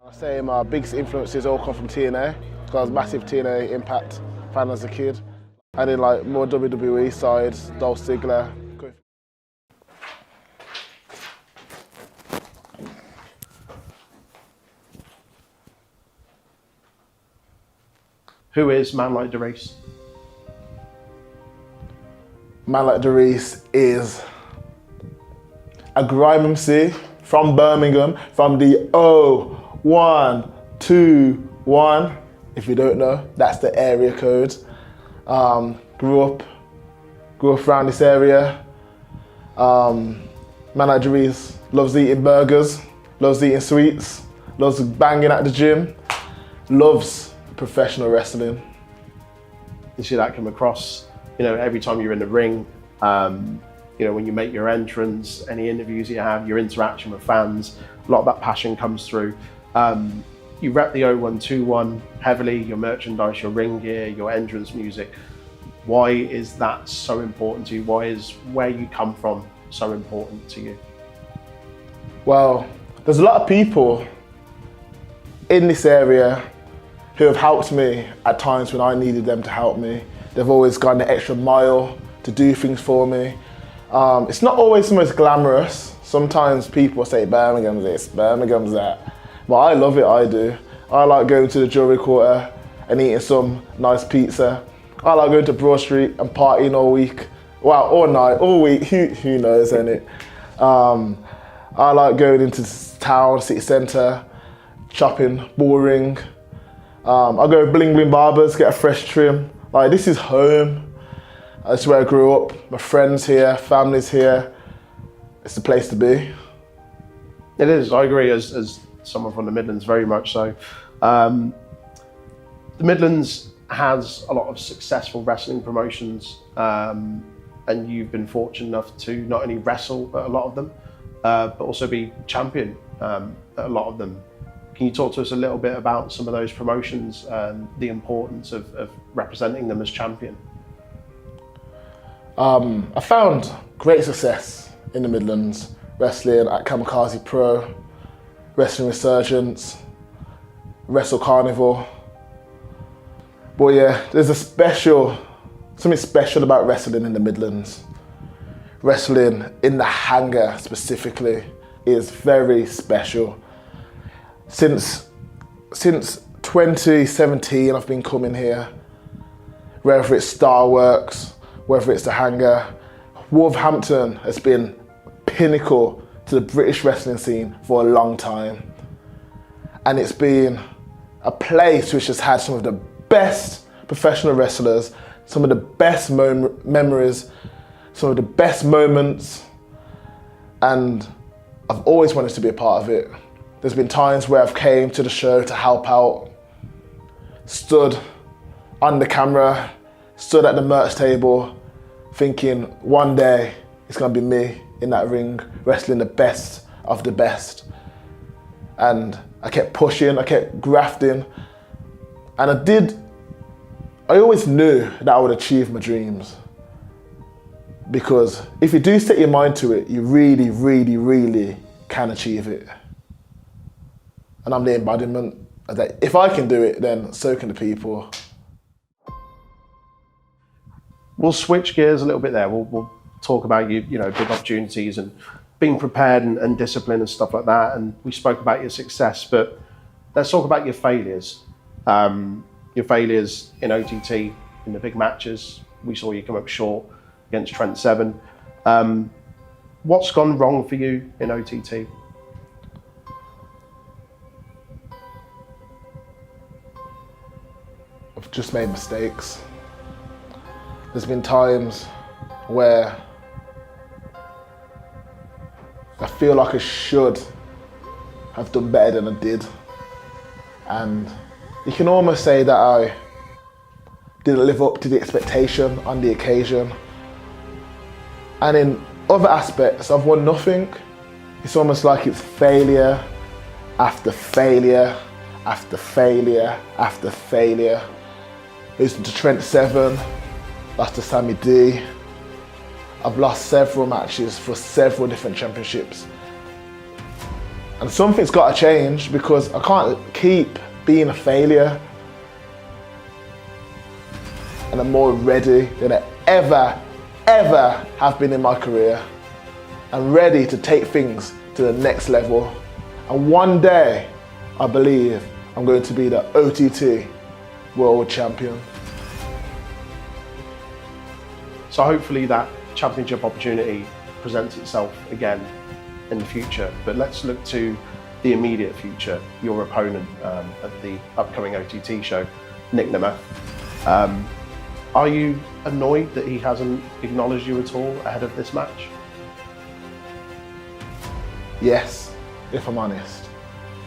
I say my biggest influences all come from TNA, because I was a massive TNA Impact fan as a kid. I did like more WWE sides, Dolph Ziggler. Who is Man Like Dereiss? Man Like Dereiss is a grime MC from Birmingham, from the 0121. If you don't know, that's the area code. Grew up around this area. Man Like Dereiss loves eating burgers, loves eating sweets, loves banging at the gym, loves professional wrestling. You see that come across, every time you're in the ring, when you make your entrance, any interviews you have, your interaction with fans, a lot of that passion comes through. You rep the 0121 heavily, your merchandise, your ring gear, your entrance music. Why is that so important to you? Why is where you come from so important to you? Well, there's a lot of people in this area who have helped me at times when I needed them to help me. They've always gone the extra mile to do things for me. It's not always the most glamorous. Sometimes people say Birmingham's this, Birmingham's that. But I love it, I do. I like going to the jewelry quarter and eating some nice pizza. I like going to Broad Street and partying all week. Well, all night, all week, who knows, innit? I like going into town, city centre, shopping, boring. I go to Bling Bling Barbers, get a fresh trim. Like, this is home. That's where I grew up. My friends here, family's here. It's the place to be. It is, I agree, as someone from the Midlands, very much so. The Midlands has a lot of successful wrestling promotions, and you've been fortunate enough to not only wrestle at a lot of them, but also be champion at a lot of them. Can you talk to us a little bit about some of those promotions and the importance of representing them as champion? I found great success in the Midlands, wrestling at Kamikaze Pro, Wrestling Resurgence, Wrestle Carnival. But yeah, there's something special about wrestling in the Midlands. Wrestling in the Hangar specifically is very special. Since 2017, I've been coming here, whether it's Starworks, whether it's the Hangar. Wolverhampton has been pinnacle to the British wrestling scene for a long time. And it's been a place which has had some of the best professional wrestlers, some of the best memories, some of the best moments, and I've always wanted to be a part of it. There's been times where I've came to the show to help out, stood on the camera, stood at the merch table, thinking one day it's gonna be me in that ring, wrestling the best of the best. And I kept pushing, I kept grafting, and I always knew that I would achieve my dreams. Because if you do set your mind to it, you really, really, really can achieve it. And I'm the embodiment of that. If I can do it, then so can the people. We'll switch gears a little bit there. We'll talk about big opportunities and being prepared and discipline and stuff like that. And we spoke about your success, but let's talk about your failures. Your failures in OTT, in the big matches. We saw you come up short against Trent Seven. What's gone wrong for you in OTT? I've just made mistakes. There's been times where I feel like I should have done better than I did. And you can almost say that I didn't live up to the expectation on the occasion. And in other aspects, I've won nothing. It's almost like it's failure after failure after failure after failure. Losing to Trent Seven, lost to Sammy D. I've lost several matches for several different championships. And something's got to change because I can't keep being a failure. And I'm more ready than I ever have been in my career. I'm ready to take things to the next level. And one day, I believe I'm going to be the OTT World Champion. So hopefully that championship opportunity presents itself again in the future. But let's look to the immediate future, your opponent at the upcoming OTT show, Nic Nemeth. Are you annoyed that he hasn't acknowledged you at all ahead of this match? Yes, if I'm honest.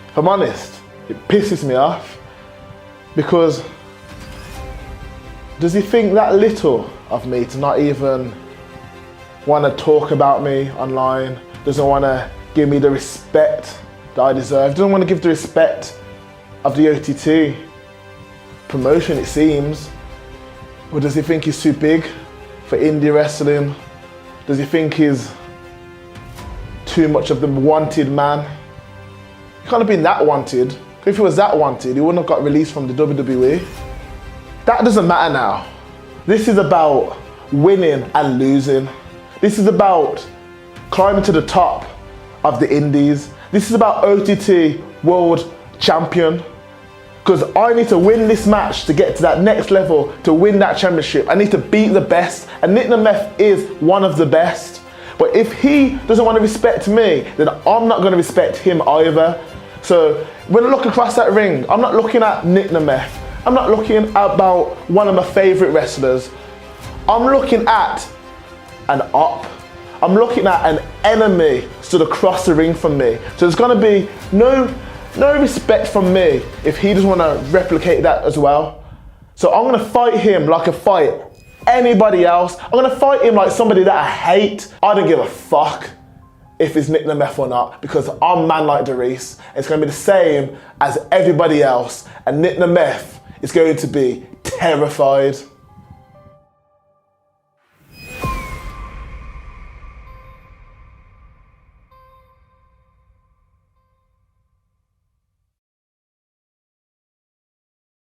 If I'm honest, it pisses me off because does he think that little of me to not even want to talk about me online, doesn't want to give me the respect that I deserve, doesn't want to give the respect of the OTT promotion, it seems? Or does he think he's too big for indie wrestling? Does he think he's too much of the wanted man? He can't have been that wanted. If he was that wanted, he wouldn't have got released from the WWE. That doesn't matter now. This is about winning and losing. This is about climbing to the top of the indies. This is about OTT World Champion. Because I need to win this match to get to that next level, to win that championship. I need to beat the best, and Nic Nemeth is one of the best. But if he doesn't want to respect me, then I'm not going to respect him either. So when I look across that ring, I'm not looking at Nic Nemeth. I'm not looking about one of my favourite wrestlers. I'm looking at an op. I'm looking at an enemy stood across the ring from me. So there's going to be no respect from me if he doesn't want to replicate that as well. So I'm going to fight him like I fight anybody else. I'm going to fight him like somebody that I hate. I don't give a fuck if it's Nic Nemeth or not, because I'm a man like Dereiss. It's going to be the same as everybody else, and Nic Nemeth is going to be terrified.